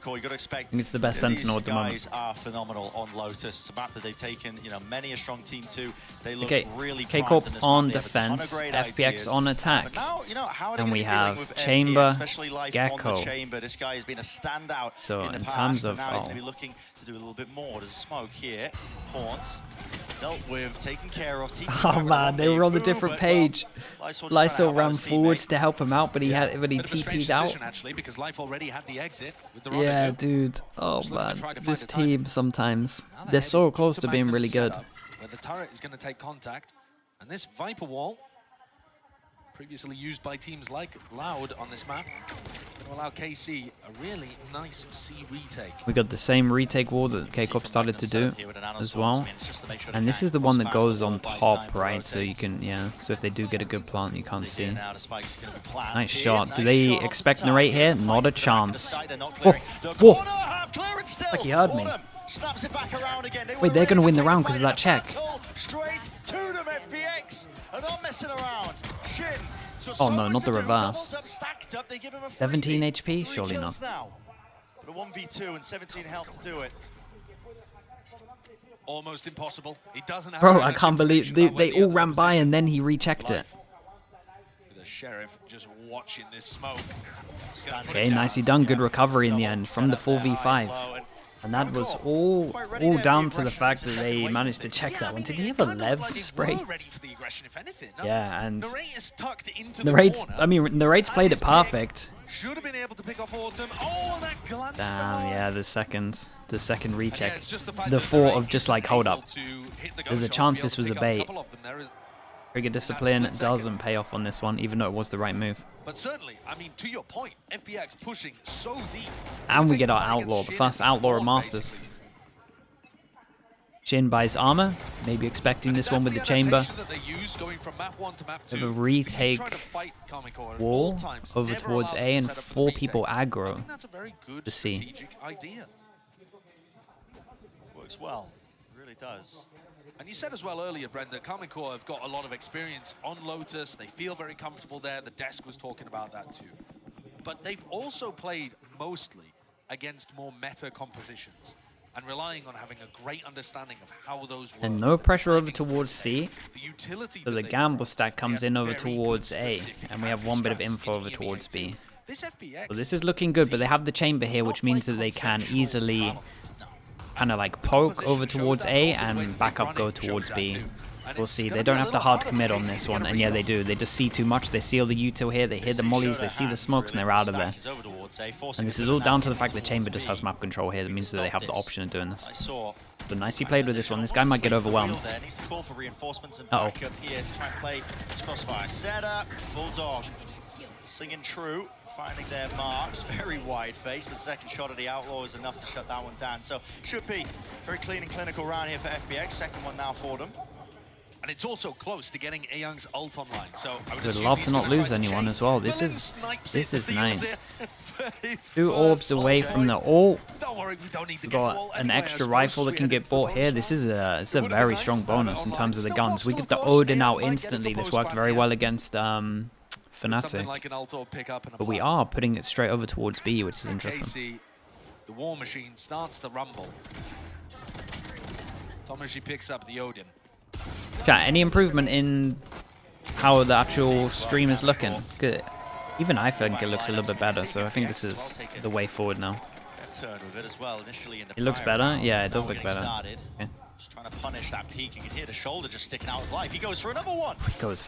Cool, you got to expect. I think it's the best Sentinel at the moment. These guys are phenomenal on Lotus. It's a map that they've taken, you know, many a strong team to. They look really K-Corp on defense, FPX on attack. Now, you know, how and we have Chamber, Gecko. This guy has been a standout so in the past, terms of now he's going to be looking to do a little bit more. There's a smoke here. Haunts dealt with, taken care of. Oh man, they were on a different page. Lysol ran forwards to help him out, but he TP'd out. Actually, because Life already had the exit with the yeah, dude. Oh man, this team sometimes they're so close to being really good. Where the turret is going to take contact, and this Viper wall, previously used by teams like Loud on this map, going to allow KC a really nice C retake. We got the same retake wall that K-Corp started to do as well, and this is the one that goes on top, right? So you can, yeah. So if they do get a good plant, you can't see. Nice shot. Do they expect narrate here? Not a chance. Whoa, whoa! Like he heard me. Wait, they're going to win the round because of that check. Oh no, not the reverse. 17 HP? Surely not. But a 1v2 and 17 health to do it. Almost impossible. He doesn't have. Bro, I can't believe they all ran by and then he rechecked it. The Sheriff just watching this smoke. Okay, nicely done. Good recovery in the end from the 4v5. And that was all down to the fact that they managed to check that one. Did he have a Lev spray? Yeah, and Narrate's played it perfect. Damn, yeah, the second recheck. The thought of just like, hold up. There's a chance this was a bait. Trigger discipline doesn't pay off on this one, even though it was the right move. But certainly, I mean, to your point, FPX pushing so deep. And we get our Outlaw, the first Outlaw of Masters. Shin buys armor, maybe expecting this one with the Chamber. We have a retake wall over towards A and 4 people aggro to C. Works well, it really does. And you said as well earlier, Brenda, Karmine Corps have got a lot of experience on Lotus. They feel very comfortable there. The desk was talking about that too. But they've also played mostly against more meta compositions and relying on having a great understanding of how those work. And no pressure over towards C. So the gamble stack comes in over towards A. And we have one bit of info over towards B. So this is looking good, but they have the Chamber here, which means that they can easily kind of like poke over towards A and back up go towards B. We'll see. They don't have to hard commit on this one, and yeah, they do. They just see too much. They seal the util here, they hear the mollies, they see the smokes, and they're out of there. And this is all down to the fact that Chamber just has map control here. That means that they have the option of doing this. But nicely played with this one. This guy might get overwhelmed. Uh-oh. Bulldog singing true. Finding their marks, very wide face, but the second shot of the Outlaw is enough to shut that one down. So should be very clean and clinical round here for FPX. Second one now for them. And it's also close to getting Ayoung's ult online. So I would love to not lose anyone as well. This is nice. 2 orbs away from the ult. We've got an extra rifle that can get bought here. This is a very strong bonus in terms of the guns. We get the Odin out instantly. This worked very well against Fnatic. But we are putting it straight over towards B, which is interesting. The war machine starts to rumble. Tomoshi picks up the Odin. Chat, any improvement in how the actual stream is looking? Good. Even I think it looks a little bit better, so I think this is the way forward now. It looks better? Yeah, it does look better. Okay. Just trying to punish that peak. You can hear the shoulder just sticking out with life. He goes for another one. He goes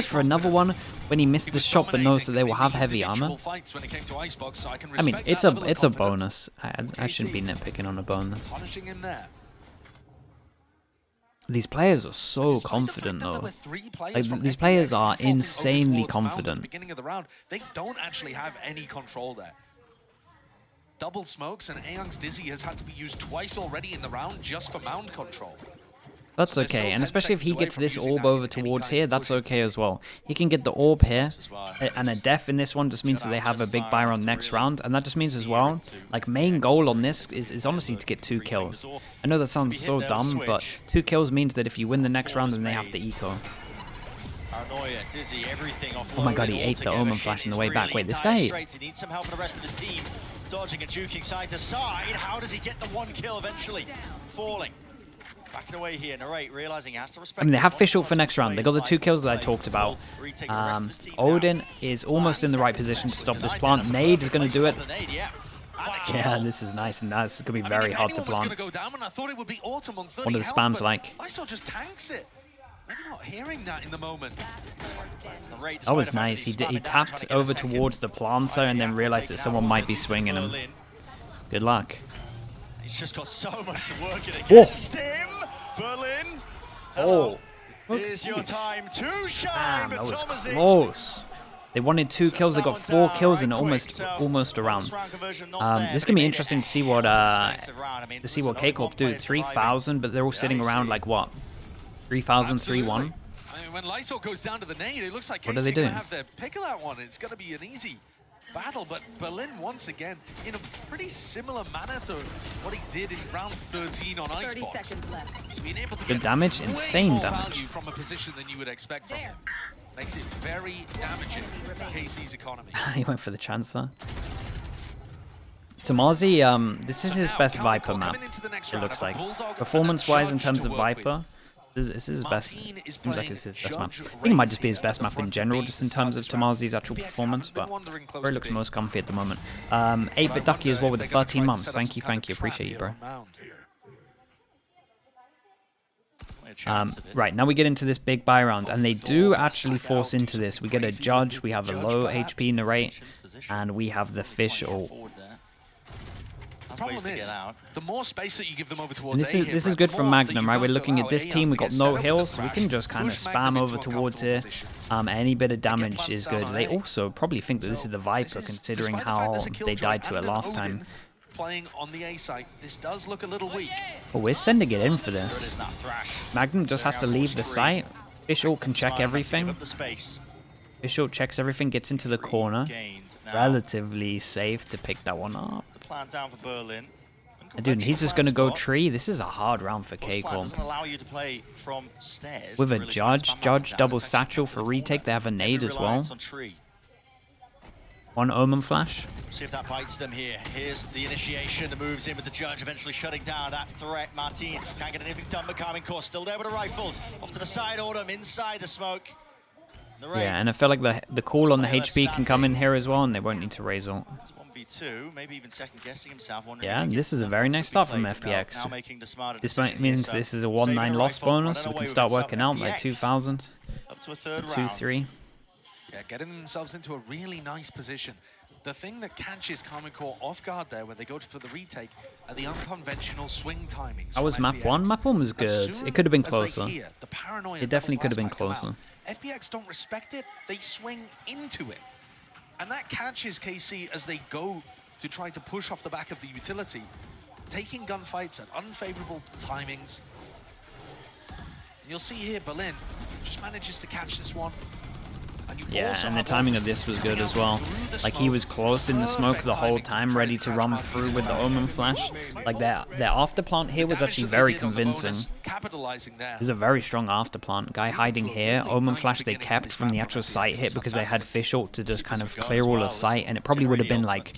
for another one when he missed the shot, but knows that they will have heavy armor. I mean, it's a bonus. I shouldn't be nitpicking on a bonus. These players are so confident, though. Like, these players are insanely confident. Beginning of the round, they don't actually have any control there. Double smokes, and Ayoung's Dizzy has had to be used twice already in the round just for mound control. That's okay, and especially if he gets this orb over towards here, that's okay as well. He can get the orb here, and a def in this one just means that they have a big buy on next round, and that just means as well, like, main goal on this is honestly to get 2 kills. I know that sounds so dumb, but 2 kills means that if you win the next round, then they have to eco. Paranoia, Dizzy, everything off. Oh my god, he ate the Omen Flash in the way back. Wait, this guy... He needs some help from the rest of his team. Dodging and juking side to side. How does he get the one kill eventually? Falling. Backing away here, Narrate realizing he has to respect. I mean, they have Fish Ult for next round. They got the 2 kills that I talked about. Odin is almost in the right position to stop this plant. Nade is going to do it. Yeah, this is nice, and that's going to be very hard to plant. What are the spams like? Iso just tanks it. Maybe not hearing that in the moment. That was nice. He tapped over towards the planter and then realized that someone might be swinging him. Good luck. He's just got so much working against him. Berlin. Oh. Here's your time to shine. Damn, that was close. They wanted 2 kills. They got 4 kills in almost a round. This is gonna be interesting to see what K-Corp do. 3,000, but they're all sitting around like what? 3,000, 3-1. I mean, when Lysol goes down to the nade, it looks like what are they doing? Have their pick of that one. It's going to be an easy battle, but Berlin once again in a pretty similar manner to what he did in round 13 on Icebox. 30 seconds left. So being able to good get damage, insane more damage value from a position than you would expect from him. Makes it very damaging to KC's economy. He went for the Chancellor. Tamazi, this is his best Viper map, it looks like. Performance-wise, in terms of Viper, this is his best. Seems like it's his best map. I think it might just be his best map in general, just in terms of Tamazi's actual performance, but where it looks most comfy at the moment. 8-bit Ducky as well with the 13 months. Thank you, appreciate you, bro. Right, now we get into this big buy round, and they do actually force into this. We get a Judge, we have a low HP Narrate, and we have the Fish Ult. Problem is, the more space that you give them over towards and this is good for Magnum, right? We're looking at this team, we've got no heals, so we can just kind of spam over towards here. Any bit of damage is good. They also probably think that this is the Viper, considering how they died to it last time. Playing on the A site, this does look a little weak. Oh, we're sending it in for this. Magnum just has to leave the site. Fish Ult can check everything. Fish Ult checks everything, gets into the corner. Relatively safe to pick that one up. Plan down for Berlin. Dude, he's just going to go tree. This is a hard round for K-Corp. With a Judge double satchel for retake. They have a nade as well. One Omen Flash. See if that bites them here. Here's the initiation. The moves in with the Judge, eventually shutting down that threat. Martin can't get anything done, but Carmine Core still there with the rifles. Off to the side, Autumn inside the smoke. Yeah, and I feel like the call on the HP can come in here as well, and they won't need to raise ult. Maybe even second guessing himself. Yeah, and this is a very nice start from FPX. This means this is a 1-9 loss bonus, so we can start working out like 2,000. Up to a third 2-3. Yeah, getting themselves into a really nice position. The thing that catches Carmine Core off guard there when they go for the retake are the unconventional swing timings. That was map 1. Map 1 was good. It could have been closer. It definitely could have been closer. FPX don't respect it. They swing into it. And that catches KC as they go to try to push off the back of the utility, taking gunfights at unfavorable timings. And you'll see here, Berlin just manages to catch this one. Yeah, and the timing of this was good as well. Like, he was close in the smoke the whole time, ready to run through with the Omen Flash. Like, their after plant here was actually very convincing. It was a very strong after plant. Guy hiding here. Omen Flash they kept from the actual site hit because they had Fish Ult to just kind of clear all of sight, and it probably would have been like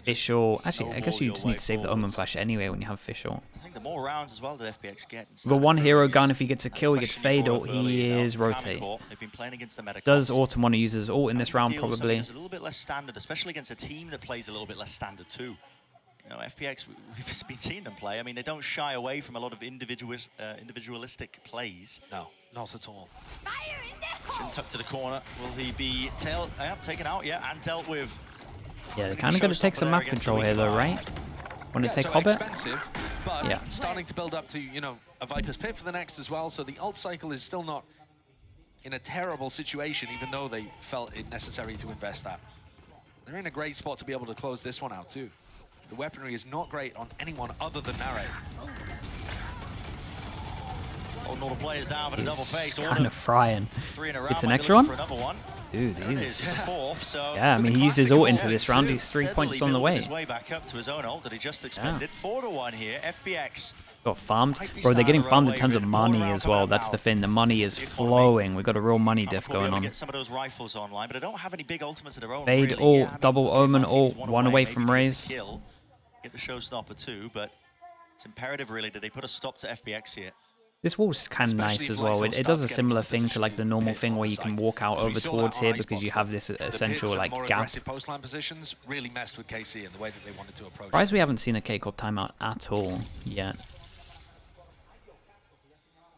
Fish Ult. Actually, I guess you just need to save the Omen Flash anyway when you have Fish Ult. The more rounds as well that FPX get. We've got one hero gun. If he gets a kill, he gets Fade Ult. He is Rotate. Does Autumn want to use his ult in this round? Probably. It's a little bit less standard, especially against a team that plays a little bit less standard too. You know, FPX, we've been seeing them play. I mean, they don't shy away from a lot of individualistic plays. No, not at all. Shin tucked to the corner. Will he be taken out? Yeah, and dealt with. Yeah, they're kind of going to take some map control here, though, right? Want to take Hobbit? Expensive, but yeah. Starting to build up to, you know, a Viper's Pit for the next as well, so the ult cycle is still not in a terrible situation, even though they felt it necessary to invest that. They're in a great spot to be able to close this one out, too. The weaponry is not great on anyone other than Narrate. All the players down for the double face. Kind of frying. Three in a round. It's an extra one? For another one. Dude, There it he's... is, fourth, so Yeah, I mean, he used his ult into this round. He's 3 points on the way. His way back up to his own ult that he just expended. 4-1 here. FPX. Got farmed. Bro, they're getting farmed in terms of money as well. That's the thing. The money is flowing. We've got a real money diff going on. Get some of those rifles online, but I don't have any big ultimates of their own. Fade ult, double omen ult, one away from Raze. Get the showstopper too, but it's imperative really that they put a stop to FPX here. This wall's kind of nice as well. It does a similar thing to like the normal thing where you can walk out over towards here because you have this essential like gap. Really messed with KC and the way that they wanted to approach. Surprised we haven't seen a K-Corp timeout at all yet.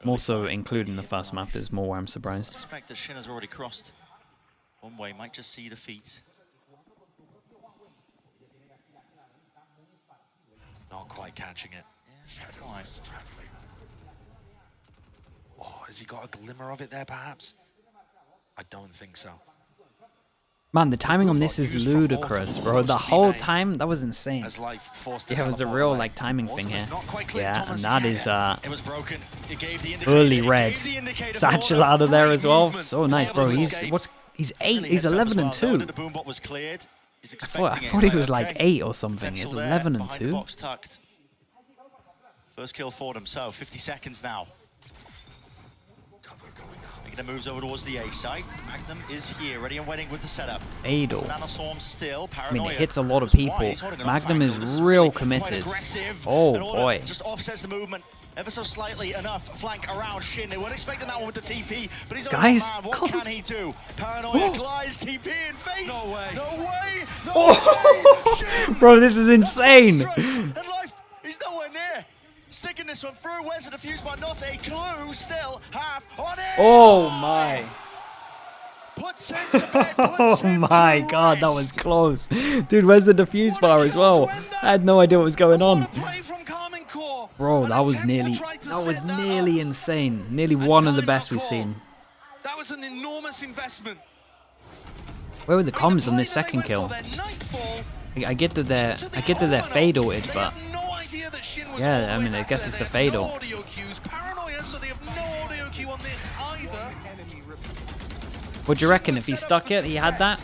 More so including the first map is more where I'm surprised. I expect that Shin has already crossed one way, might just see the feet. Not quite catching it. Yeah, quite. Oh, has he got a glimmer of it there, perhaps? I don't think so. Man, the timing on this is ludicrous, bro. The whole time, that was insane. Yeah, it was a real like timing thing here. Yeah, and that is early red. Satchel out of there as well. So nice, bro. He's 8. He's 11 and 2. I thought he was like 8 or something. He's 11 and 2. First kill for them. So 50 seconds now. Making the moves over towards the A site. Magnum is here, ready and waiting with the setup. Adel. Still, I mean, it hits a lot of people. Magnum is real committed. Oh boy. Just offsets the movement ever so slightly enough. Flank around Shin. They weren't expecting that one with the TP, but he's guys, man. What can he do? Paranoia glides TP in face. No way. No way. No way. Bro, this is insane. And life, he's nowhere near. Sticking this one through. Where's the defuse, but not a clue. Still half on it. Oh my. Puts him to bed, oh my god, that was close. Dude, where's the defuse bar as well? I had no idea what was going on. Bro, that was nearly insane. Nearly one of the best we've seen. That was an enormous investment. Where were the comms on this second kill? I get that they're fade ulted, but yeah, I mean, I guess it's the fade ult. What do you reckon? If he stuck it, he had that?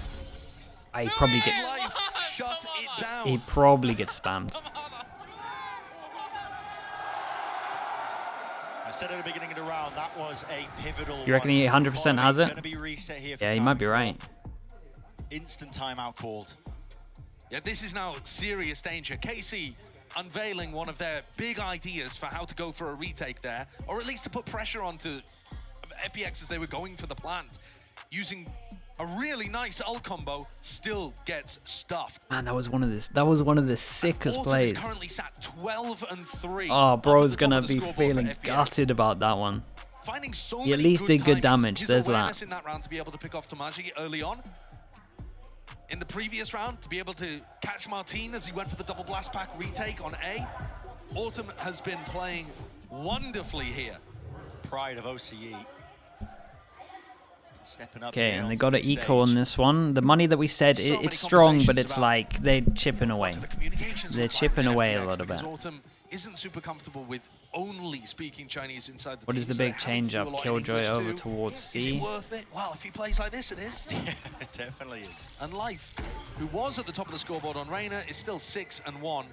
He'd probably get spammed. I said at the beginning of the round that was a pivotal. You reckon he 100% has it? Yeah, you might be right. Instant timeout called. Yeah, this is now serious danger. KC unveiling one of their big ideas for how to go for a retake there, or at least to put pressure onto FPX as they were going for the plant. Using a really nice ult combo, still gets stuffed. Man, that was one of the sickest plays. Currently sat 12 and 3. Oh, bro's gonna be feeling gutted about that one. He at least did good damage. There's that. In that round to be able to pick off Tamaji early on. In the previous round, to be able to catch Martin as he went for the double blast pack retake on A. Autumn has been playing wonderfully here. Pride of OCE. Okay, and they got an eco on this one. The money that we said, it's strong, but it's like they're chipping away. They're chipping away a little bit. Autumn isn't super comfortable with only speaking Chinese inside the What is the big change up? Killjoy over towards C. Is it worth it? Well, if he plays like this, it is. Yeah, it definitely is. And Life, who was at the top of the scoreboard on Reyna, is still 6 and 1,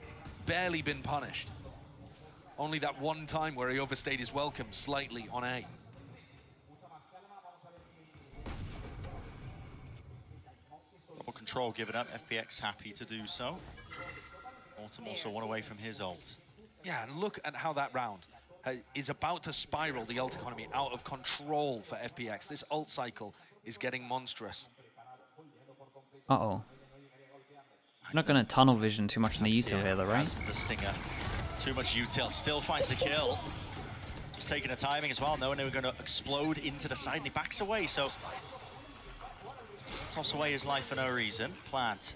barely been punished. Only that one time where he overstayed his welcome slightly on A. Control given up, FPX happy to do so. Autumn also one away from his ult. Yeah, and look at how that round is about to spiral the ult economy out of control for FPX. This ult cycle is getting monstrous. Uh-oh. I'm not going to tunnel vision too much in the util here though, right? The stinger. Too much util, still finds the kill. Just taking the timing as well, knowing they were going to explode into the side, and he backs away, so toss away his life for no reason. Plant.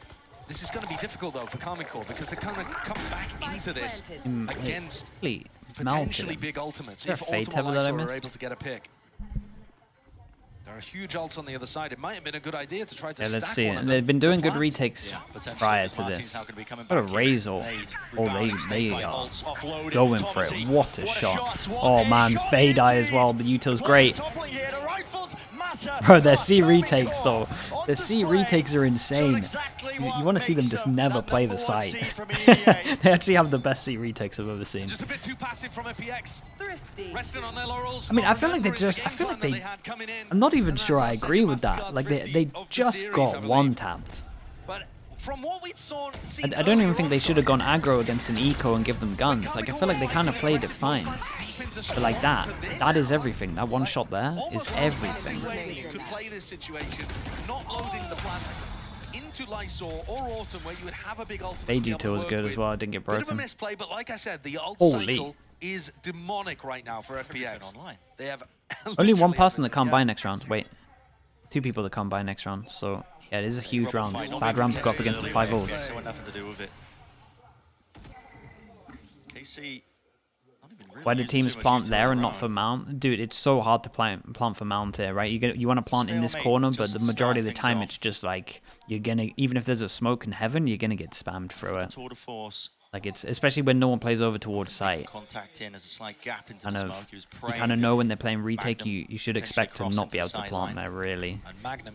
This is going to be difficult though for Karmine Corp because they're going to come back into this against potentially big ultimates. If Autumn are able to get a pick. There are huge ults on the other side. It might have been a good idea to try to let's stack see. one of They've been doing good plant. retakes prior to this. What a Raze ult. Oh, they are going for it. What a shot. Oh man, Fade Eye as well. The util's great. Bro, their C retakes though. Their C retakes are insane. You want to see them just never play the site. They actually have the best C retakes I've ever seen. Just a bit too passive from FPX. Resting on their laurels. I mean, I feel like they I'm not even sure I agree with that. Like they just got one tapped. But from what we saw, I don't even think they should have gone aggro against an eco and give them guns. Like I feel like they kind of played it fine. But like that is everything. That one shot there is everything. You could play this situation, not loading the plan into Lysor or Autumn, where you would have a big ultimate. AG2 was good as well. I didn't get broken. Bit of a misplay, but like I said, the ult Holy. cycle is demonic right now for FPX. Online. They have only one person that can't buy next round. Wait, 2 people that can't buy next round. So yeah, it is a huge round. Bad round to go up against the 5 ults. Nothing to do with it. KC. Why do teams plant there and not for mount? Dude, it's so hard to plant for mount here, right? You want to plant in this corner, but the majority of the time it's just like you're gonna, even if there's a smoke in heaven, you're gonna get spammed through it. Like it's especially when no one plays over towards site. You kind of know when they're playing retake, you should expect to not be able to plant there really.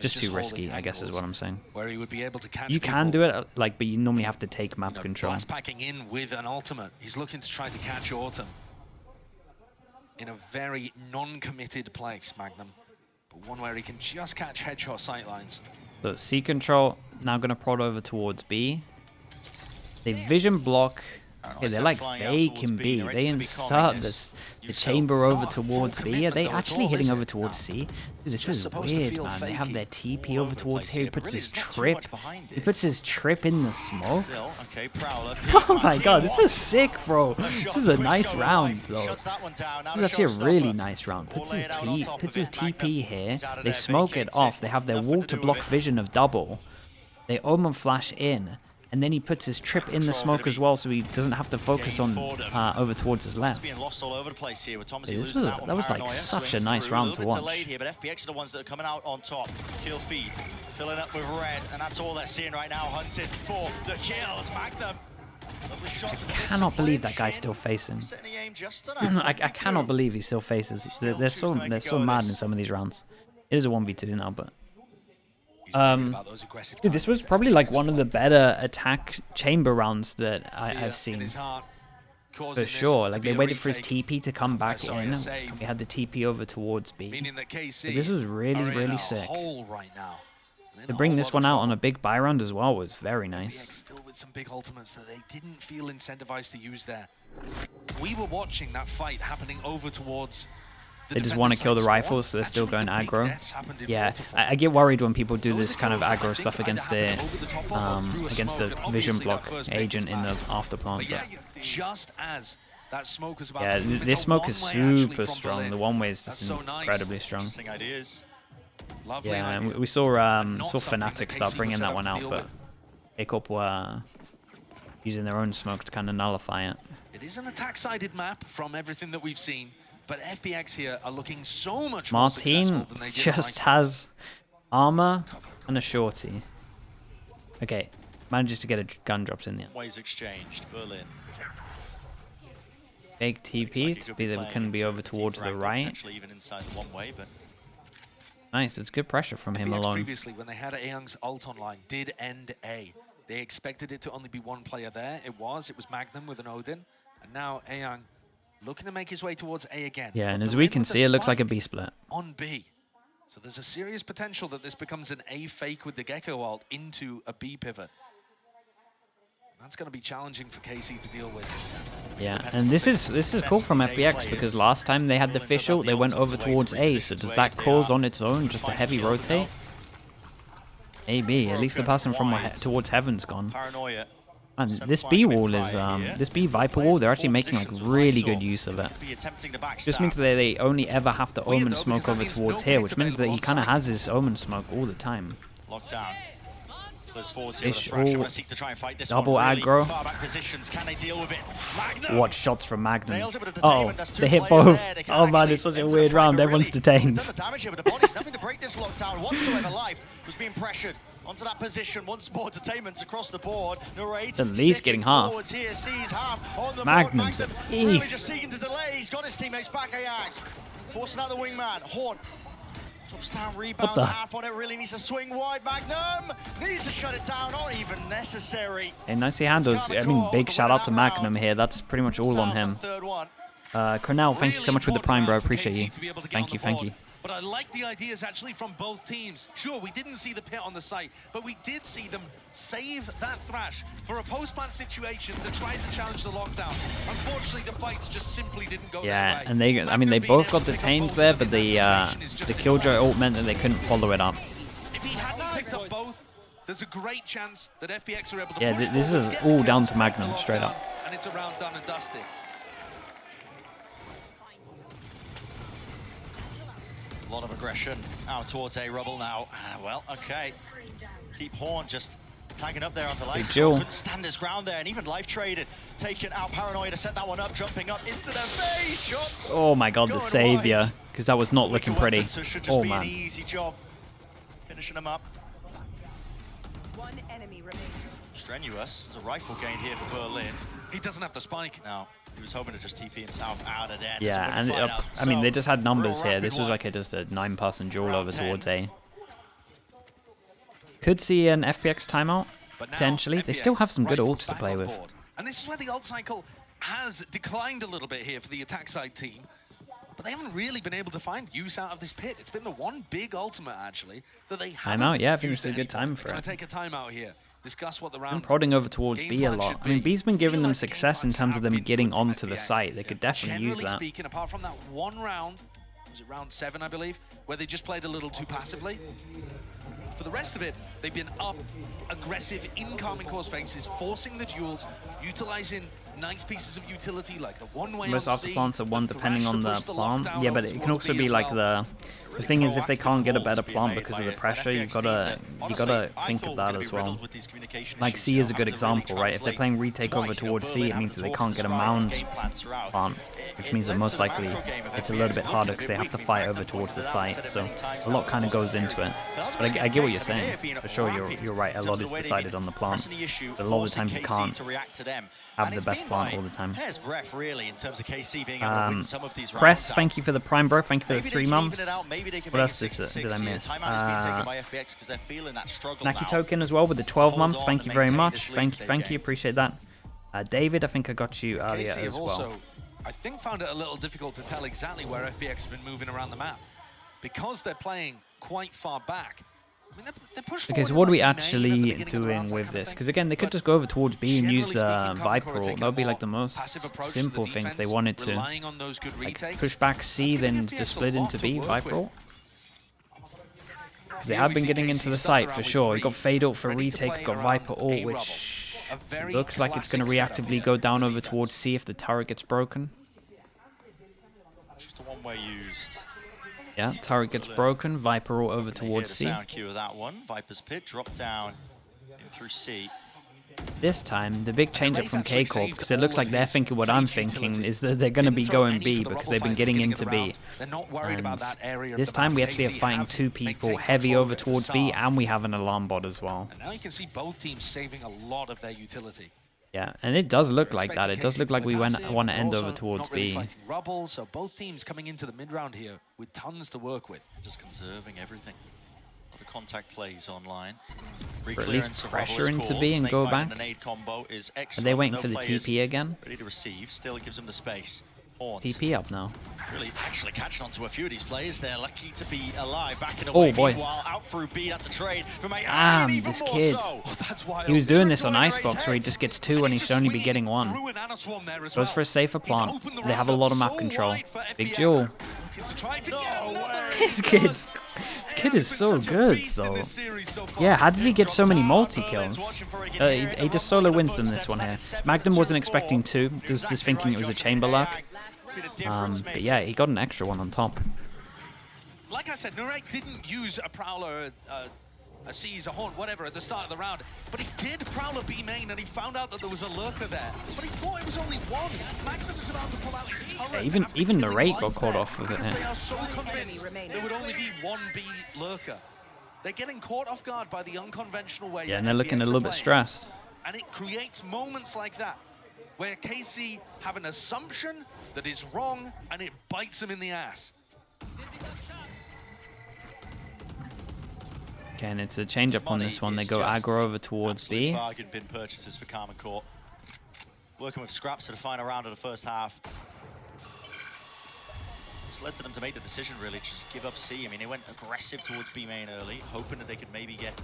Just too risky, I guess is what I'm saying. Where he would be able to catch you can do it, like, but you normally have to take map control. Blast packing in with an ultimate. He's looking to try to catch Autumn in a very non-committed place, Magnum, but one where he can just catch headshot sightlines. So C control now going to prod over towards B. They vision block. Yeah, they're like fake in B. They insert the chamber over towards B. Are they actually hitting over towards C? Dude, this is weird, man. They have their TP over towards here. He puts his trip. He puts his trip in the smoke. Oh my god, this is sick, bro. This is a nice round, though. This is actually a really nice round. Puts his TP here. They smoke it off. They have their wall to block vision of double. They omen flash in. And then he puts his trip in the smoke as well, so he doesn't have to focus on over towards his left. That was like such a nice round to watch. Here, but FPX are the ones that are coming out on top. Kill feed, filling up with red, and that's all they're seeing right now. Hunted for the kills. Magnum. I cannot believe that guy's still facing. I cannot believe he still faces. They're so mad in some of these rounds. It is a 1v2 now, but. Dude, this was probably like one of the better attack chamber rounds that I've seen. For sure. Like they waited for his TP to come back in. We had the TP over towards B. But this was really sick. To bring this one out on a big buy round as well was very nice. Still with some big ultimates that they didn't feel incentivized to use there. We were watching that fight happening over towards. They just want to kill the rifles, so they're still going aggro. Yeah, I get worried when people do this kind of aggro stuff against the vision block agent in the after plant. Yeah, this smoke is super strong. The one way is just incredibly strong. Yeah, and we saw Fnatic start bringing that one out, but Hiccup were using their own smoke to kind of nullify it. It is an attack-sided map from everything that we've seen. But FPX here are looking so much more successful than they did just has armor and a shorty. Okay, manages to get a gun dropped in the end. Ways exchanged, Berlin. Fake TP to be that can be over towards the right. Even inside the one way, but nice, it's good pressure from him alone. Previously, when they had Ayoung's ult online, did end A. They expected it to only be one player there. It was Magnum with an Odin, and now Ayoung looking to make his way towards A again. Yeah, and as we can see, it looks like a B split. On B. So there's a serious potential that this becomes an A fake with the Gecko ult into a B pivot. That's going to be challenging for KC to deal with. Yeah, and this is cool from FPX because last time they had the fish ult, they went over towards A. So does that cause on its own just a heavy rotate? Maybe. At least the person from towards heaven's gone. And this B wall is this B Viper wall. They're actually making like really good use of it. Just means that they only ever have to omen smoke over towards here, which means that he kind of has his omen smoke all the time. Fish all double aggro. What shots from Magnum? Oh, they hit both. Oh man, it's such a weird round. Everyone's detained. Onto that position, once more detainments across the board. At least getting half. Magnum's a beast. Just seeking to delay. He's got his teammates back. Ayoung forcing out the wingman. Horn Drops down, rebounds, half on it, really needs to swing wide. Magnum needs to shut it down, not even necessary. And nicely handles. I mean, big shout out to Magnum here. That's pretty much all on him. Cornell, thank you so much with the Prime, bro. Appreciate you. Thank you, thank you. But I like the ideas actually from both teams. Sure, we didn't see the pit on the site, but we did see them save that Thrash for a post-plant situation to try to challenge the lockdown. Unfortunately, the fights just simply didn't go their way. And they, I mean, they both got detained there, but the Killjoy ult meant that they couldn't follow it up. If he hadn't picked up both, there's a great chance that FPX are able to Yeah, this is all down to Magnum, straight up. And it's a round done and dusted. A lot of aggression out towards A-Rubble now. Well, okay. Deep Horn just tagging up there onto Life. Couldn't stand his ground there, and even Life traded, taking out Paranoia to set that one up, jumping up into their face. Shots. Oh my god, the savior, because that was not looking pretty. So it should just be an easy job finishing him up. One enemy remaining. Strenuous. There's a rifle gained here for Berlin. He doesn't have the spike. No, he was hoping to just TP himself out of there. Yeah, and I mean, they just had numbers here. This was like just a 9-person duel over towards A. Could see an FPX timeout, potentially. They still have some good ults to play with. And this is where the ult cycle has declined a little bit here for the attack side team. But they haven't really been able to find use out of this pit. It's been the one big ultimate, actually, that they haven't. Timeout, yeah, I think this is a good time for it. Going to take a timeout here. Discuss what the round. I'm prodding over towards B a lot. I mean, B's been giving them success in terms of them getting onto the site. They could definitely use that. Generally speaking, apart from that one round, was it round 7, I believe, where they just played a little too passively. For the rest of it, they've been up, aggressive in Carmine Core's faces, forcing the duels, utilizing nice pieces of utility like the one-way. Most after plants are one depending on the plant. Yeah, but it can also be like the thing is if they can't get a better plant because of the pressure, you gotta think of that as well. Like C is a good example, right? If they're playing retake over towards C, it means that they can't get a mound plant, which means that most likely it's a little bit harder because they have to fight over towards the site. So a lot kind of goes into it. But I get what you're saying. For sure, you're right. A lot is decided on the plant. But a lot of the times you can't have the best plant all the time. Crest, thank you for the Prime, bro. Thank you for the 3 months. What else did I miss? Naki Token as well with the 12 months. Thank you very much. Thank you. Appreciate that. David, I think I got you earlier as well. I think found it a little difficult to tell exactly where FPX have been moving around the map because they're playing quite far back. I mean, they're pushed okay, so what are we actually doing with this? Because again, they could just go over towards B and use the Viper ult. That would be like the most simple thing if they wanted to. Like, push back C, then just split into B, Viper ult. Because they have been getting into the site for sure. We've got Fade ult for retake, we've got Viper ult, which looks like it's going to reactively go down over towards C if the turret gets broken. Just the one way used. Yeah, turret gets broken, Viper all over towards C. Sound cue of that one. Viper's pit drop down in through C. This time, the big change up from K-Corp, because it looks like they're thinking what I'm thinking, is that they're going to be going B because they've been getting into B. And this time we actually are fighting 2 people heavy over towards B, and we have an alarm bot as well. And now you can see both teams saving a lot of their utility. Yeah, and it does look like that. It does look like we want to end over towards B. Rubble, so both teams coming into the mid-round here with tons to work with. Just conserving everything. A lot of contact plays online. Or at least pressure into B and go back. Are they waiting for the TP again? Ready to receive. Still, it gives them the space. TP up now. Really actually catching on to a few of these players. They're lucky to be alive. Backing away. Oh boy. Meanwhile, out through B, that's a trade from A. Damn, this kid. He was doing this on Icebox where he just gets 2 and he should only be getting 1. Goes for a safer plant. They have a lot of map control. Big duel. This kid is so good, though. Yeah, how does he get so many multi-kills? He just solo wins them this one here. Magnum wasn't expecting 2, just thinking it was a chamber luck. But yeah, he got an extra one on top. Like I said, Nurek didn't use a Prowler, a Seize, a Haunt, whatever, at the start of the round. But he did Prowler B main, and he found out that there was a Lurker there. But he thought it was only 1. Magnum was about to pull out his turret. Yeah, even Nurek got caught off with it here. They are so convinced there would only be 1 B Lurker. They're getting caught off guard by the unconventional way. Yeah, and they're looking a little bit stressed. And it creates moments like that, where KC have an assumption that is wrong, and it bites them in the ass. Okay, and it's a change up on this one. They go aggro over towards B. Bargain bin purchases for Karma Court. Working with scraps for the final round of the first half. It's led to them to make the decision, really, to just give up C. I mean, they went aggressive towards B main early, hoping that they could maybe get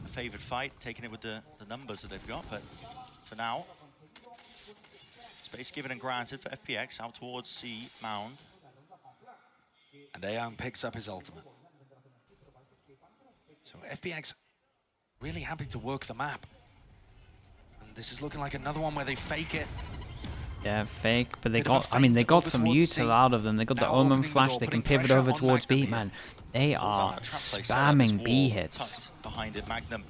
a favored fight, taking it with the numbers that they've got. But for now, space given and granted for FPX out towards C mound. And Aeon picks up his ultimate. So FPX really happy to work the map. And this is looking like another one where they fake it. Yeah, fake, but they got, I mean, they got some util out of them. They got the Omen flash, they can pivot over towards B, man. They are spamming B hits. Behind it, Magnum.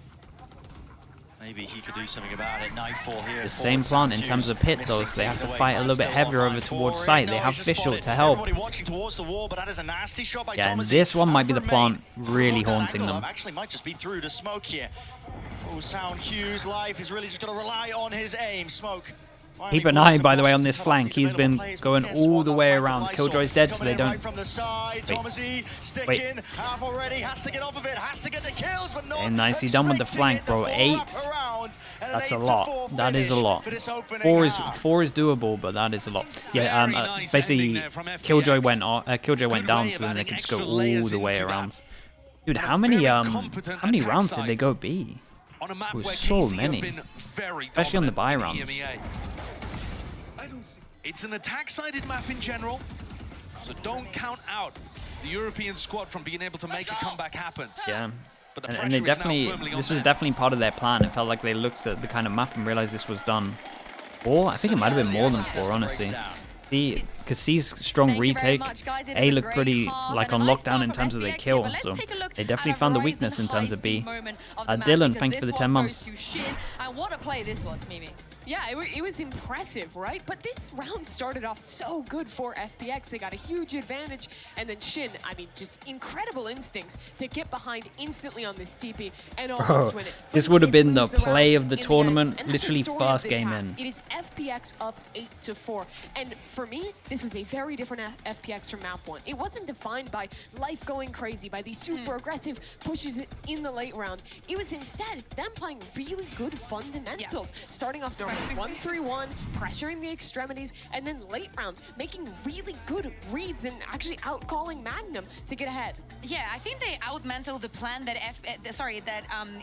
Maybe he could do something about it. Nightfall here. The same plant in terms of pit, though, so they have to fight a little bit heavier over towards site. They have Fischl to help. Yeah, and this one might be the plant really haunting them. Actually, might just be through to Smoke here. Oh, Sound Q's life is really just going to rely on his aim. Smoke. Keep an eye, by the way, on this flank. He's been going all the way around. Killjoy's dead, so they don't... Wait. And nicely done with the flank, bro. 8. That's a lot. That is a lot. 4 is doable, but that is a lot. Yeah, basically, Killjoy went down, so then they could just go all the way around. Dude, how many rounds did they go B? It was so many, especially on the buy rounds. It's an attack-sided map in general, so don't count out the European squad from being able to make a comeback happen. Yeah, and they definitely, this was definitely part of their plan. It felt like they looked at the kind of map and realized this was done. Or I think it might have been more than 4, honestly. Because C's strong retake, A looked pretty like on lockdown in terms of their kill, so they definitely found the weakness in terms of B. Dylan, thank you for the 10 months. And what a play this was, Mimi. Yeah, it was impressive, right? But this round started off so good for FPX. They got a huge advantage. And then Shin, I mean, just incredible instincts to get behind instantly on this TP and almost win it. This would have been the play of the tournament, literally first game in. It is FPX up 8-4. And for me, this was a very different FPX from map 1. It wasn't defined by life going crazy, by these super aggressive pushes in the late round. It was instead them playing really good fundamentals, starting off their 1-3-1, pressuring the extremities, and then late rounds, making really good reads and actually out-calling Magnum to get ahead. Yeah, I think they out-mentaled the plan that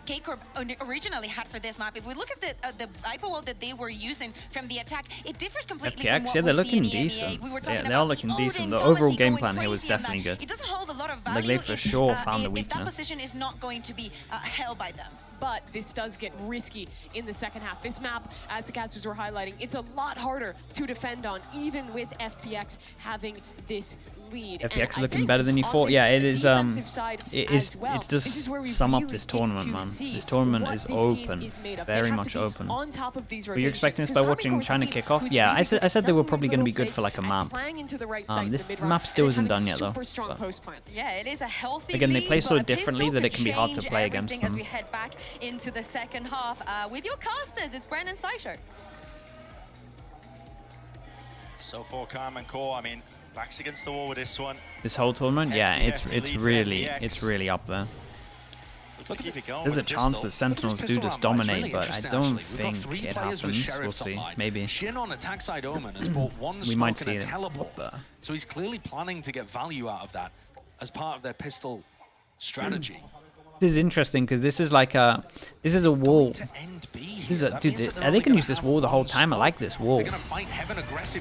K-Corp originally had for this map. If we look at the Viper wall that they were using from the attack, it differs completely from what they're we looking see in the decent. We were Yeah, talking they're all about looking decent. The Odin, overall Thomasy game going plan here was crazy on definitely that. good. It doesn't hold a lot of value. Like they for sure found the if weakness. that position is not going to be held by them. But this does get risky in the second half. This map, as the casters were highlighting, it's a lot harder to defend on, even with FPX having this lead. FPX looking better than you thought. Yeah, it is. It does sum up this tournament, man. This tournament is open, very much open. Were you expecting this by watching China kick off? Yeah, I said they were probably going to be good for like a map. This map still isn't done yet though. Yeah, it is a healthy. Again, they play so differently that it can be hard to play against them. As we head back into the second half with your casters, it's Brandon Seischer. So for Karma Core, I mean, backs against the wall with this one. This whole tournament, yeah, it's really up there. There's a chance that Sentinels do just dominate, but I don't think it happens. We'll see, maybe. Shin on attack side Omen has bought one We might smoke and see a it teleport. up there. So he's clearly planning to get value out of that as part of their pistol strategy. This is interesting because this is like a wall. Dude, are they gonna use this wall the whole time? I like this wall.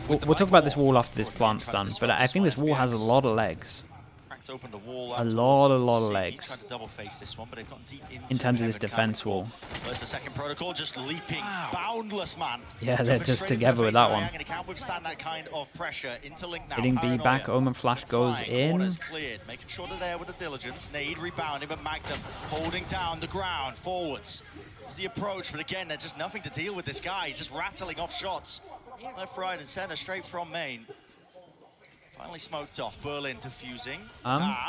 We'll talk about this wall after this plant's done, but I think this wall has a lot of legs. Open the wall a lot of legs tried to double face this one, but they've gotten deep into in terms of this defense wall. Where's the second protocol? Just leaping, boundless, man. Yeah, they're just together with that one. And he can't withstand that kind of pressure. Interlink now. Hitting B back, Omen flash goes in. Cleared, making sure they're there with the diligence. Nade rebounding, but Magnum holding down the ground forwards. It's the approach, but again, there's just nothing to deal with this guy. He's just rattling off shots, left, right, and center, straight from main. Finally smoked off. Berlin diffusing.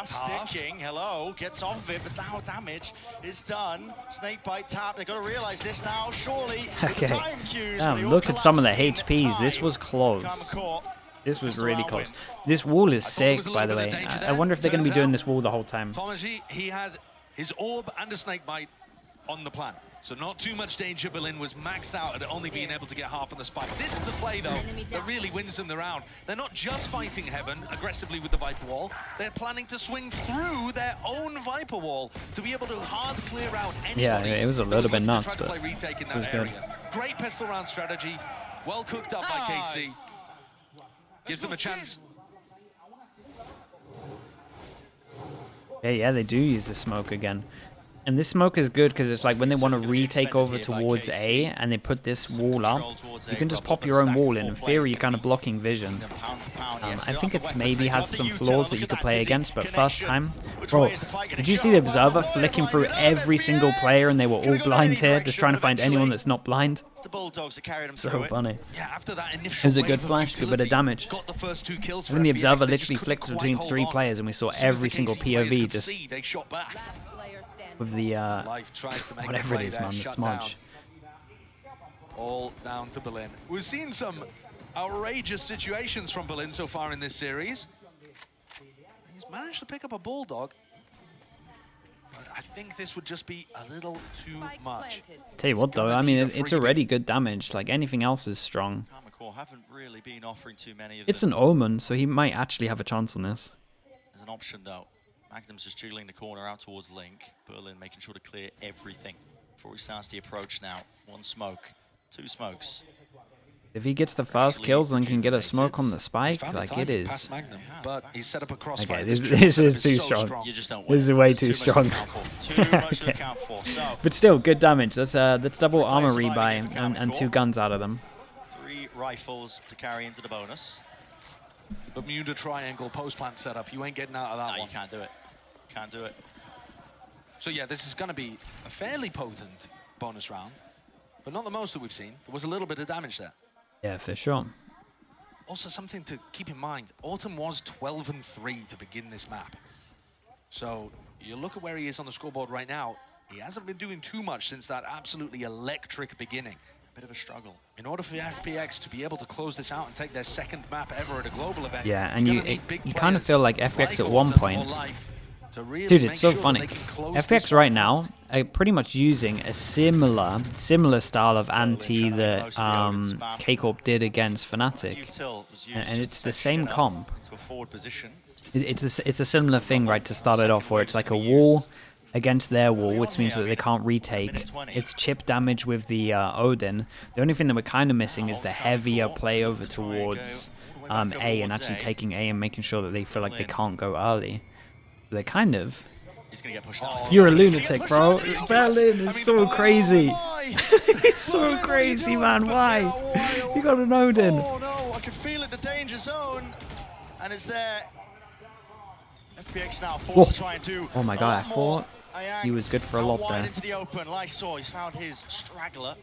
Sticking. Hello. Gets off of it, but now damage is done. Snakebite tap. They've got to realize this now. Surely. Okay. Time cues, Look at some of the HPs. This was close. This was really close. This wall is sick, by the way. I wonder if they're going to be doing this wall the whole time. Tomaji, he had his orb and a snake bite on the plan. So not too much danger. Berlin was maxed out at only being able to get half of the spike. This is the play, though, that really wins them the round. They're not just fighting Heaven aggressively with the Viper Wall. They're planning to swing through their own Viper Wall to be able to hard clear out anybody. Yeah, it was a little bit nuts, but Retake in it was that good. area. Great pistol round strategy. Well cooked up by KC. Gives them a chance. Yeah, they do use the smoke again. And this smoke is good because it's like when they want to retake over towards A and they put this wall up, you can just pop your own wall in. In theory, you're kind of blocking vision. I think it's maybe has some flaws that you could play against, but first time... Bro, did you see the Observer flicking through every single player and they were all blind here, just trying to find anyone that's not blind? So funny. It was a good flash, good bit of damage. When the Observer literally flicked between 3 players and we saw every single POV just... with the, whatever it is, man, the smudge. All down to Berlin. We've seen some outrageous situations from Berlin so far in this series. He's managed to pick up a Bulldog. But I think this would just be a little too much. Tell you what, though, I mean, it's already good damage. Like, anything else is strong. Haven't really been offering too many of it's an Omen, so he might actually have a chance on this. There's an option, though. Magnum's just jiggling the corner out towards Link. Berlin making sure to clear everything before he starts the approach now. 1 smoke, 2 smokes. If he gets the first kills and can get a smoke on the spike, like it is. Magnum, but he's set up a crossfire. Okay, this is too strong. This is way too strong. Okay. But still, good damage. That's double armor rebuy and 2 guns out of them. 3 rifles to carry into the bonus. Bermuda Triangle post-plant setup. You ain't getting out of that one. You can't do it. Can't do it. So yeah, this is going to be a fairly potent bonus round, but not the most that we've seen. There was a little bit of damage there. Yeah, for sure. Also, something to keep in mind, Autumn was 12-3 to begin this map. So you look at where he is on the scoreboard right now, he hasn't been doing too much since that absolutely electric beginning. Bit of a struggle. In order for FPX to be able to close this out and take their 2nd map ever at a global event. Yeah, and you kind of feel like FPX at one point. Dude, it's so funny. FPX right now are pretty much using a similar style of anti that K-Corp did against Fnatic, and it's the same comp. It's a similar thing, right? To start it off, where it's like a wall against their wall, which means that they can't retake. It's chip damage with the Odin. The only thing that we're kind of missing is the heavier play over towards A and actually taking A and making sure that they feel like they can't go early. They're kind of... You're a lunatic, bro. Berlin is so crazy. He's so crazy, man. Why? You got an Odin. Oh no, I can feel it, the danger zone. And it's there. FPX now forced to try and do... Oh my god, I thought he was good for a lot there. Into the open. Lysor, he's found his straggler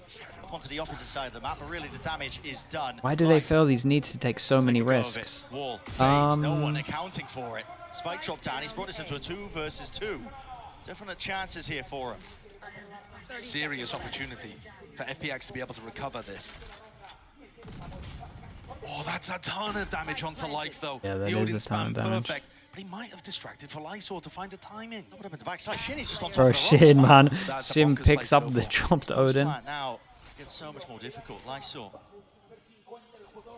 up onto the opposite side of the map, but really the damage is done. Why do they feel these needs to take so many risks? Wall fades, no one accounting for it. Spike dropped down, he's brought this into a 2 versus 2. Definite chances here for him. Serious opportunity for FPX to be able to recover this. Oh, that's a ton of damage onto life, though. Yeah, that is a ton of damage. Perfect. But he might have distracted for Lysor to find a timing. What happened to backside? Shin, he's just on top Bro, of the Shin, man. That's Shin picks up the dropped Odin. Now, it's so much more difficult. Lysor.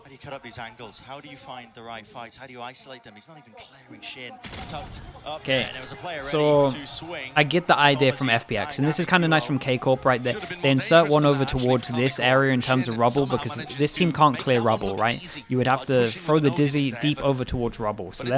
How do you cut up these angles? How do you find the right fights? How do you isolate them? He's not even clearing Shin. Tucked up there, and there was a player ready to swing. I get the idea from FPX, and this is kind of nice from K-Corp right there. They insert one over towards this area in terms of rubble, because this team can't clear rubble, right? You would have to throw the Dizzy deep over towards rubble. So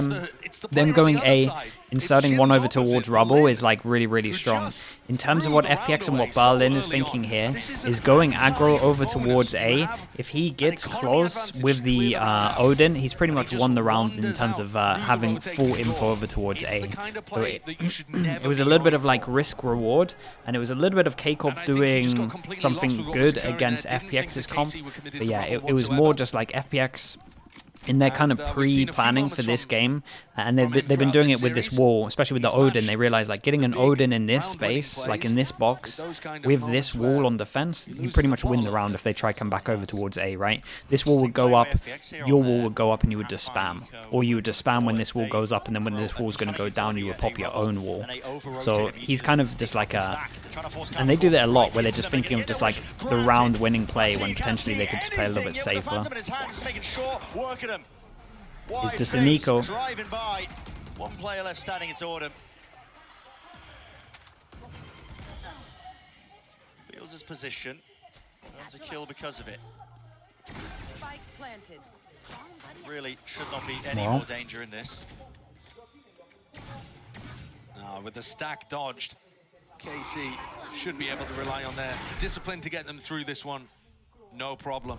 them going A, inserting one over towards rubble is like really, really strong. In terms of what FPX and what Berlin is thinking here, is going aggro over towards A. If he gets close with the Odin, he's pretty much won the round in terms of having full info over towards A. So it was a little bit of like risk reward, and it was a little bit of K-Corp doing something good against FPX's comp. But yeah, it was more just like FPX in their kind of pre-planning for this game, and they've been doing it with this wall, especially with the Odin. They realize like getting an Odin in this space, like in this box, with this wall on defense, you pretty much win the round if they try come back over towards A, right? This wall would go up, your wall would go up, and you would just spam, or you would just spam when this wall goes up, and then when this wall's going to go down, you would pop your own wall. So he's kind of just like a, and they do that a lot, where they're just thinking of just like the round-winning play when potentially they could just play a little bit safer. It's just a Nico. Driving by. One player left standing, it's Autumn. Feels his position. Earns a kill because of it. Spike planted. Really should not be any more danger in this. With the stack dodged, KC should be able to rely on their discipline to get them through this one. No problem.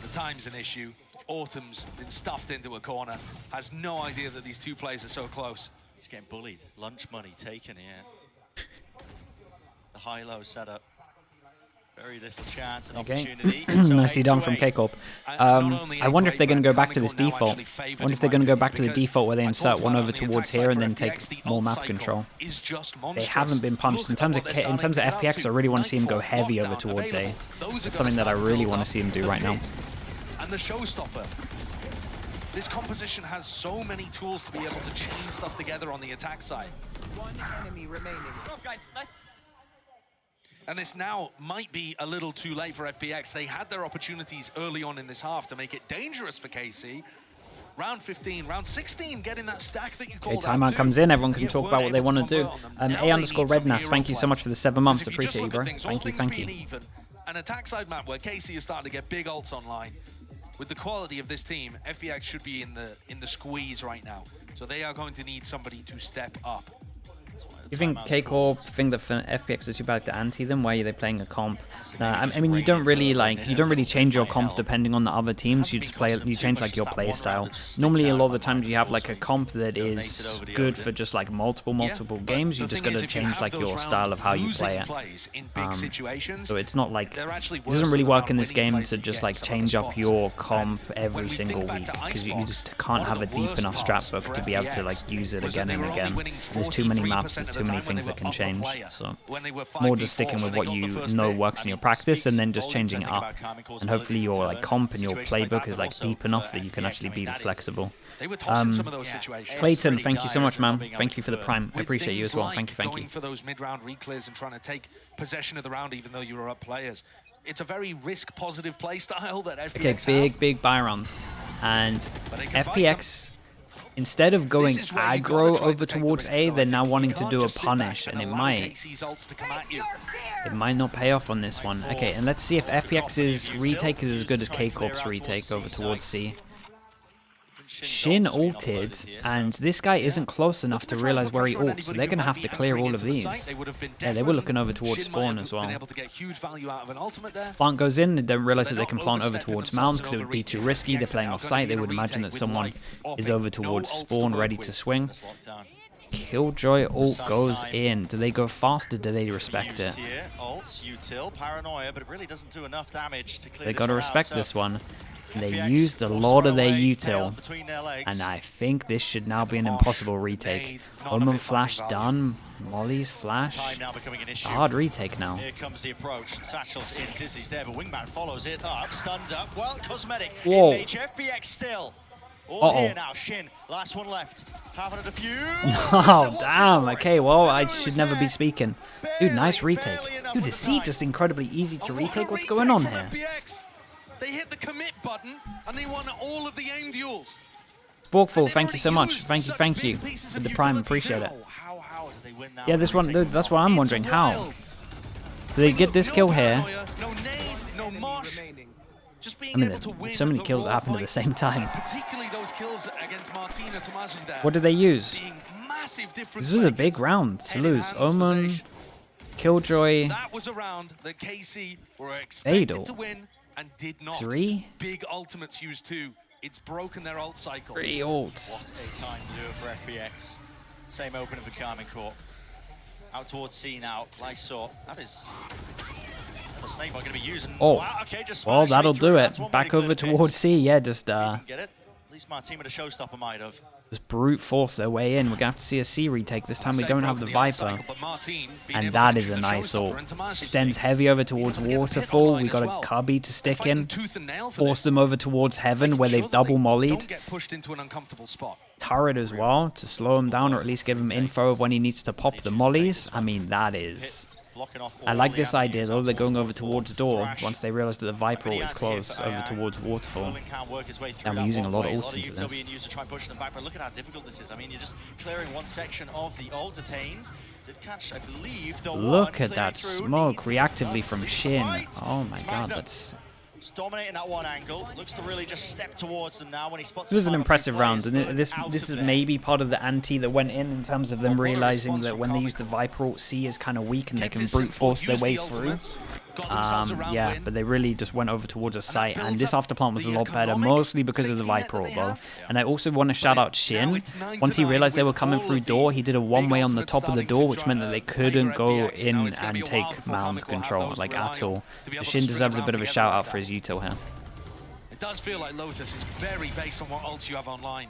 The time's an issue. Autumn's been stuffed into a corner, has no idea that these two players are so close. He's getting bullied. Lunch money taken here. The high-low setup. Very little chance and opportunity. Nicely done from K-Corp. I wonder if they're going to go back to this default. I wonder if they're going to go back to the default where they insert one over towards here and then take more map control. They haven't been punched. In terms of FPX, I really want to see him go heavy over towards A. That's something that I really want to see him do right now. And the showstopper. This composition has so many tools to be able to chain stuff together on the attack side. One enemy remaining. And this now might be a little too late for FPX. They had their opportunities early on in this half to make it dangerous for KC. Round 15, round 16, getting that stack that you called out. Timeout comes in, everyone can talk about what they want to do. A_Rednas, thank you so much for the 7 months. Appreciate you, bro. Thank you. An attack side map where KC is starting to get big ults online. With the quality of this team, FPX should be in the squeeze right now. So they are going to need somebody to step up. You think K-Corp think that for FPX is too bad to anti them? Why are they playing a comp? I mean, you don't really change your comp depending on the other teams. You just you change like your play style. Normally, a lot of the times you have like a comp that is good for just like multiple games. You just gotta change like your style of how you play it. So it's not like it doesn't really work in this game to just like change up your comp every single week, because you just can't have a deep enough strat book to be able to like use it again and again. There's too many maps. There's too many things that can change, so more just sticking with what you know works in your practice and then just changing it up, and hopefully your like comp and your playbook is like deep enough that you can actually be flexible. Clayton, thank you so much, man. Thank you for the prime. I appreciate you as well. Thank you. Going for those mid-round reclears and trying to take possession of the round even though you were up players. It's a very risk-positive play style that FPX big buy round, and FPX, instead of going aggro over towards A, they're now wanting to do a punish, and it might not pay off on this one. Okay, and let's see if FPX's retake is as good as K-Corp's retake over towards C. Shin ulted, and this guy isn't close enough to realize where he ults, so they're going to have to clear all of these. Yeah, they were looking over towards spawn as well. Plant goes in, they don't realize that they can plant over towards mounds because it would be too risky. They're playing off site. They would imagine that someone is over towards spawn ready to swing. Killjoy ult goes in. Do they go faster? Do they respect it? They got to respect this one. They used a lot of their util, and I think this should now be an impossible retake. Omen flash done, Molly's flash. A hard retake now. Here comes the approach. Satchel's in, Dizzy's there, but Wingman follows it up, stunned up. Well, Cosmetic. Whoa. FPX still. All here now. Shin, last one left. Having a defuse. Oh, damn. Okay, well, I should never be speaking. Dude, nice retake. Dude, is C just incredibly easy to retake? What's going on here? They hit the commit button and they won all of the aim duels. Sporkful, thank you so much. Thank you for the prime. Appreciate it. Yeah, this one, that's what I'm wondering. How? Do they get this kill here? I mean, there's so many kills that happen at the same time. What did they use? This was a big round to lose. Omen, Killjoy, Adel. And did not. 3? Big ultimates used too. It's broken their ult cycle. 3 ults. What a time to do it for FPX. Same opener for Carmine Corp. Out towards C now. Lysor. That is Snake going to be using. Oh, wow, okay, just well, smash that'll straight through. do it. That's one way Back to clear over the pits. towards C. Yeah, just Didn't get it. At least my team with a showstopper might have. just brute force their way in. We're gonna have to see a C retake this time. We don't have the Viper, and that is a nice ult. Extends heavy over towards Waterfall. We got a Cubby to stick in. Force them over towards Heaven, where they've double mollied. Turret as well to slow him down, or at least give him info of when he needs to pop the mollies. I mean, that is. I like this idea though. They're going over towards door once they realize that the Viper ult is close over towards Waterfall. And we're using a lot of ults into this. Look at how difficult this is. I mean, you're just clearing one section of the ult detained. Did catch, I believe, the Look one at that clearing smoke through. reactively from Shin. Right. Oh my Smack god, them. that's. Just dominating that one angle. Looks to really just step towards them now when he spots. It was an impressive round, and and this is maybe part of the ante that went in terms of them realizing that when they use the Viper ult, C is kind of weak and they can brute force their way through. Yeah, but they really just went over towards a site, and this afterplant was a lot better, mostly because of the Viper ult though. And I also want to shout out Shin. Once he realized they were coming through door, he did a one-way on the top of the door, which meant that they couldn't go in and take mound control like at all. So Shin deserves a bit of a shout out for his util here. It does feel like Lotus is very based on what ults you have online.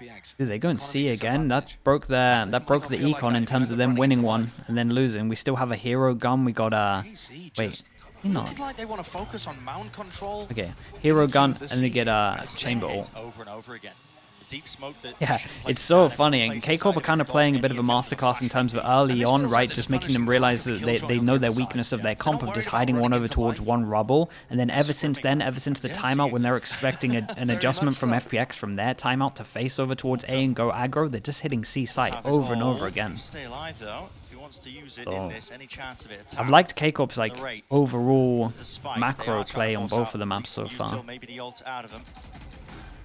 FPX. They go and C again. That broke the econ in terms of them winning one and then losing. We still have a hero gun. We got a wait. Not. Like they want to focus on mound control. Okay, hero gun, and they get a chamber ult. Over and over again. Deep smoke that Yeah, it's so funny, and K-Corp are kind of playing a bit of a masterclass in terms of early on, right, just making them realize that they know their weakness of their comp of just hiding one over towards one rubble, and then ever since then, ever since the timeout when they're expecting an adjustment from FPX from their timeout to face over towards A and go aggro, they're just hitting C site over and over again. Stay alive though. If he wants to use it in this, any chance of it. I've liked K-Corp's like overall macro play on both of the maps so far. Maybe the ult out of them.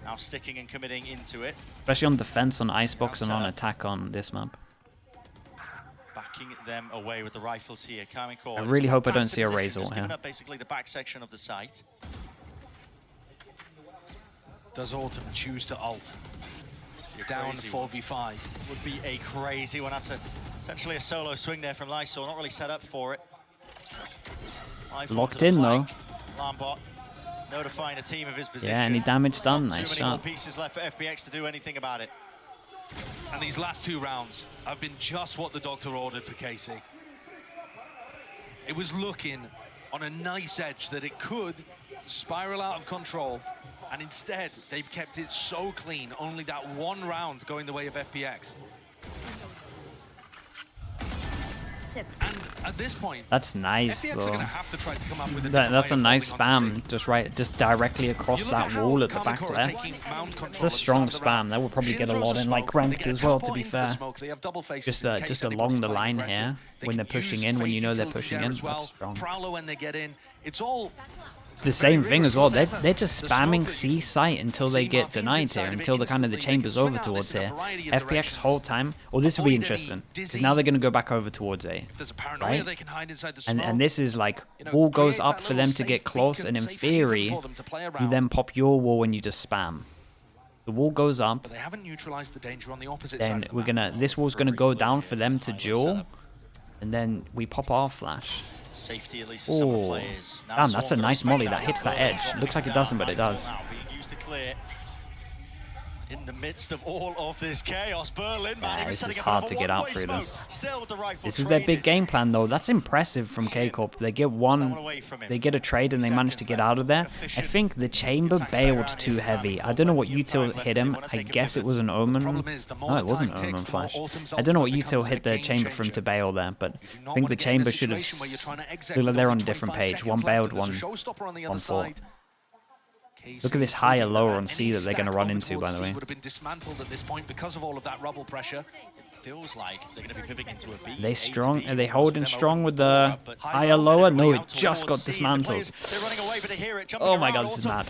Now sticking and committing into it. Especially on defense on Icebox and on attack on this map. Backing them away with the rifles here. I really hope I don't see a Razor here. Up basically the back section of the site. Does Autumn choose to ult? Down 4v5. Would be a crazy one. That's essentially a solo swing there from Lysol. Not really set up for it. Locked in though. Lambot notifying a team of his position. Yeah, any damage done? Nice Too many shot. more pieces left for FPX to do anything about it. And these last two rounds have been just what the doctor ordered for KC. It was looking on a nice edge that it could spiral out of control, and instead they've kept it so clean. Only that one round going the way of FPX. And at this point, that's nice though. That's a nice spam, just directly across that wall at the back left. It's a strong spam. That will probably get a lot in like ranked as well, to be fair. Just along the line here, when they're pushing in, when you know they're pushing in, that's strong. It's all the same thing as well. They're just spamming C site until they get denied here, until the kind of the chamber's over towards here. FPX whole time. Well, this will be interesting because now they're going to go back over towards A, right? And this is like wall goes up for them to get close, and in theory, you then pop your wall when you just spam. The wall goes up. Then we're gonna. This wall's gonna go down for them to duel, and then we pop our flash. Safety at least for some of the players. Damn, that's a nice molly that hits that edge. Looks like it doesn't, but it does. Being used to clear in the midst of all of this chaos. Berlin, man, this is hard to get out through this. This is their big traded. game plan, though. That's impressive from K-Corp. They get one, they get a trade, and they manage to get out of there. I think the chamber bailed too heavy. I don't know what util hit him. I guess it was an Omen. No, it wasn't an Omen flash. I don't know what util hit the chamber for him to bail there, but I think the chamber should have... They're on a different page. One bailed, one fought. Look at this higher lower on C that they're going to run into, by the way. Would have been dismantled at this point because of all of that rubble pressure. Feels like they're going to be pivoting into a B. Are they strong? Are they holding strong with the higher lower? No, it just got dismantled. Oh my god, this is mad.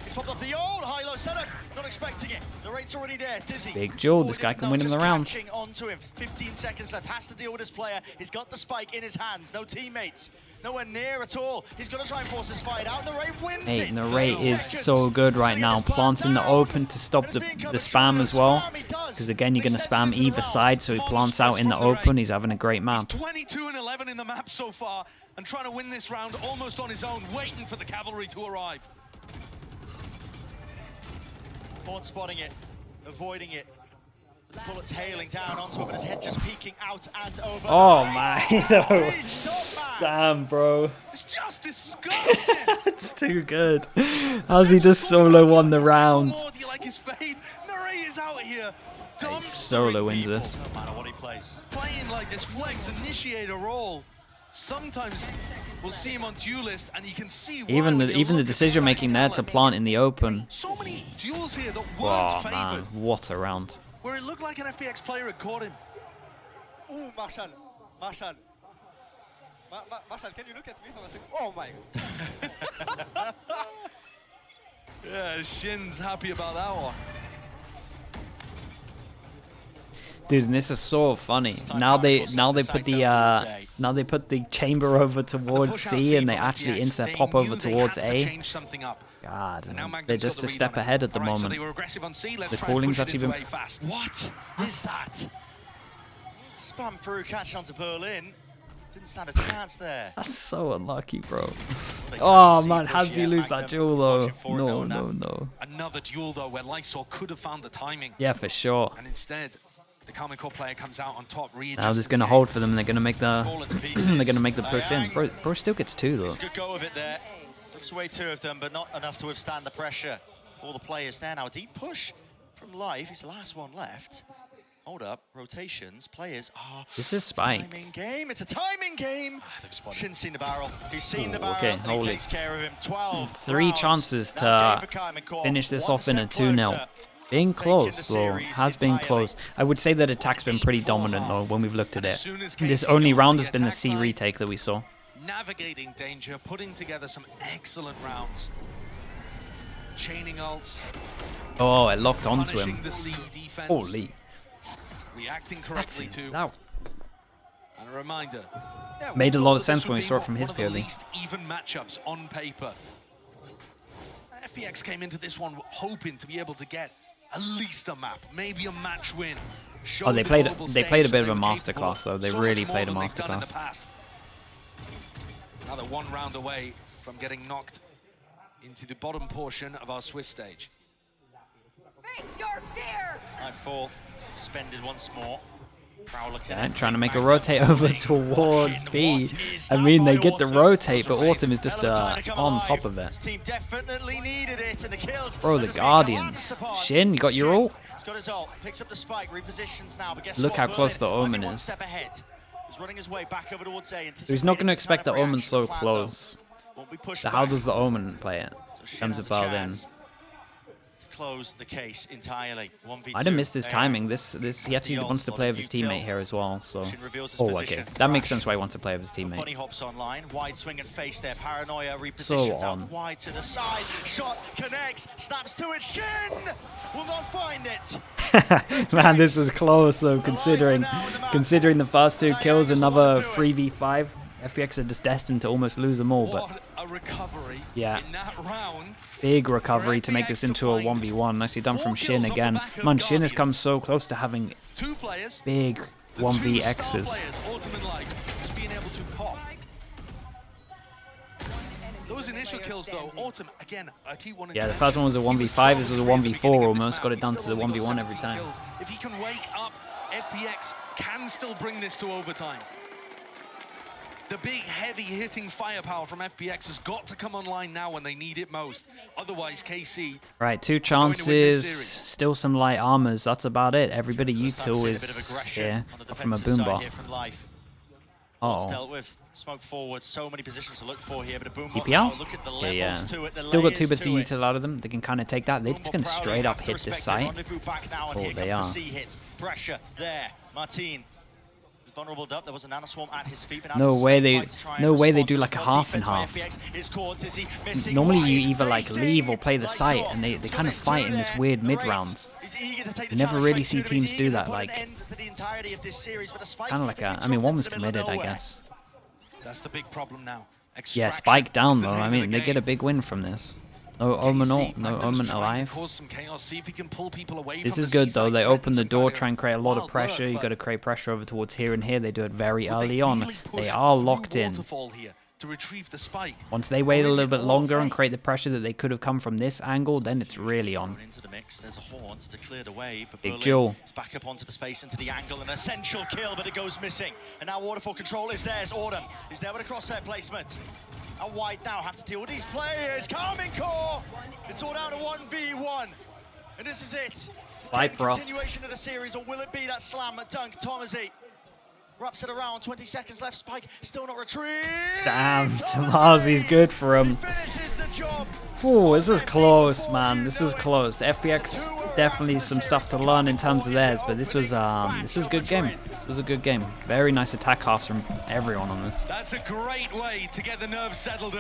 Big duel. This guy can win him the round. 15 seconds left. Has to deal with this player. He's got the spike in his hands. No teammates. Nowhere near at all. He's going to try and force this fight out. Narrate wins Hey, it. Narrate is so good right now. Plants in the open to stop the spam as well. Because again, you're going to spam either side, so he plants out in the open. He's having a great map. 22 and 11 in the map so far, and trying to win this round almost on his own, waiting for the cavalry to arrive. Horn spotting it, avoiding it. The bullets hailing down onto him, but his head just peeking out and over. Oh my, no. Please stop, man. Damn, bro. It's just disgusting. It's too good. How's he just solo won the round? Do you like his fade? Narrate is out here. Solo wins this. No matter what he plays. Playing like this flex initiator role. Sometimes we'll see him on duelist, and you can see why Even when you the look at decision making there to plant in the open. So many duels here that weren't Oh favored. man, what a round. Where it looked like an FPX player had caught him. Oh, Marshall, Marshall. Marshall, can you look at me for a second? Oh my God. Yeah, Shin's happy about that one. Dude, and this is so funny. Now they put the chamber over towards C, and they actually instead pop over towards A. God, they're just a step ahead at the moment. The calling's actually been... What is that? Spam through, catch onto Berlin. Didn't stand a chance there. That's so unlucky, bro. Oh man, how did he lose that duel though? No, no, no. Another duel though, where Lysol could have found the timing. Yeah, for sure. And instead, the Common Core player comes out on top. Now they're just gonna hold for them. And they're gonna make the they're gonna make the push in. Bro still gets 2 though. Good go of it there. Looks away 2 of them, but not enough to withstand the pressure for all the players there. Now a deep push from Life. He's the last one left. Hold up, rotations, players. Oh, this is Spike. Timing game. It's a timing game. Shin's seen the barrel. He's seen the barrel. Okay, He takes care of him. 12 3 rounds. chances That to gave Common Core finish this 1 off in a step 2-0. closer. Being close the though, series has been entirely. close. I would say that attack's been pretty dominant though when we've looked at it. This only round has been the C retake that we saw. Navigating danger, putting together some excellent rounds. Chaining ults. Oh, it locked onto him. The C defense. Holy. Reacting correctly too. That And a reminder. Yeah, made a we lot thought of that sense this when we would saw it be from his one of the POV. least even matchups on paper. FPX came into this one hoping to be able to get at least a map, maybe a match win. Oh, they played a bit of a masterclass though. They really played a masterclass. Now they're 1 round away from getting knocked into the bottom portion of our Swiss stage. Face your fear! Nightfall suspended once more. Prowler Yeah, trying to make a rotate over towards B. I mean, they get the rotate, but Autumn is just on top of it. Team definitely needed it, and the kills. Bro, the Guardians. Shin, you got your ult? He's got his ult, picks up the spike, repositions now, but guess Look what? how close the Berlin, Omen only 1 is. step ahead. He's running his way back over towards A. He's not going to anticipating expect the this kind of Omen so reaction plan, though. close. Won't be pushed So how back. does the Omen play it? So Comes Shin has a about in. chance to close the case entirely. 1v2. I didn't miss his AI. timing. He actually wants to play with his teammate here as well. So, Shin reveals his oh, position. okay, that makes Rush. sense why he wants to play with his Bunny teammate. hops online, wide swing and face there, paranoia, So repositions on. out wide to the side, shot connects, snaps to it, Shin will not find it. Man, this is close though, considering the first 2 kills, another 3v5. FPX are just destined to almost lose them all, but What a recovery yeah. in that round. Big recovery to make this into a 1v1. Nicely done from Shin again. Man, Shin has come so close to having 2 players. big The 1vx's. 2 star players, Autumn and Life, just being able to pop. Those initial kills though, Autumn, again, I keep wanting Yeah, to the first one was a mention, 1v5, this was a really at the 1v4 beginning of this almost, map. got it He down to still the only got 1v1 every 17 time. kills. If he can wake up, FPX can still bring this to overtime. The big, heavy hitting firepower from FPX has got to come online now when they need it most. Otherwise, KC... Right, 2 going to win chances, this series. still some light armors, that's about it. Everybody First time seeing util a bit of is aggression here on the from a defensive side boombot. here from Life. Uh-oh. Dealt with. Smoke forward, so many positions to look for here, but a boom EPL? look at the Yeah, yeah. levels to it, the Still got 2 layers bits of to it. util out of them. They can kind of take that. They're just going to Boombot straight proudly up have to hit this respect it. site. Rendezvous back now, and Oh, here they comes are. the C hit. Pressure there. Martin. Vulnerable up. There was a nanoswarm at his feet. But No now way there's a they, snake bite to try and no way they respond. do like a One half and defense by half. FPX is caught. Dizzy missing Normally wide, you either like facing leave or play the Lysol. site, and they kind of Swimming fight through in this there. weird The mid Wraith rounds. is eager to take the You never challenge really straight see to him. He's teams eager do to that, put an like, end to the entirety of this series, but a spike kind of like has a, been I mean, dropped one into was the middle of committed, I nowhere. guess. That's the big problem now. Yeah, Spike down though. I mean, they get a big win from this. No Omen, no Omen alive. This is good though. They open the door, try and create a lot of pressure. You got to create pressure over towards here and here. They do it very early on. They are locked in. Once they wait a little bit longer and create the pressure that they could have come from this angle, then it's really on. Big duel. It's back up onto the space, into the angle, an essential kill, but it goes missing. And now Waterfall control is theirs. Autumn is there with a crosshair placement. And White now have to deal with these players. Carmine Core! It's all down to 1v1. And this is it. Viper off. Continuation of the series, or will it be that slam at dunk? Tomasi wraps it around, 20 seconds left. Spike still not retrieved. Damn, Tomasi's good for him. Ooh, this was close, man. This was close. FPX definitely some stuff to learn in terms of theirs, but this was a good game. This was a good game. Very nice attack halves from everyone on this. That's a great way to get the nerves settled.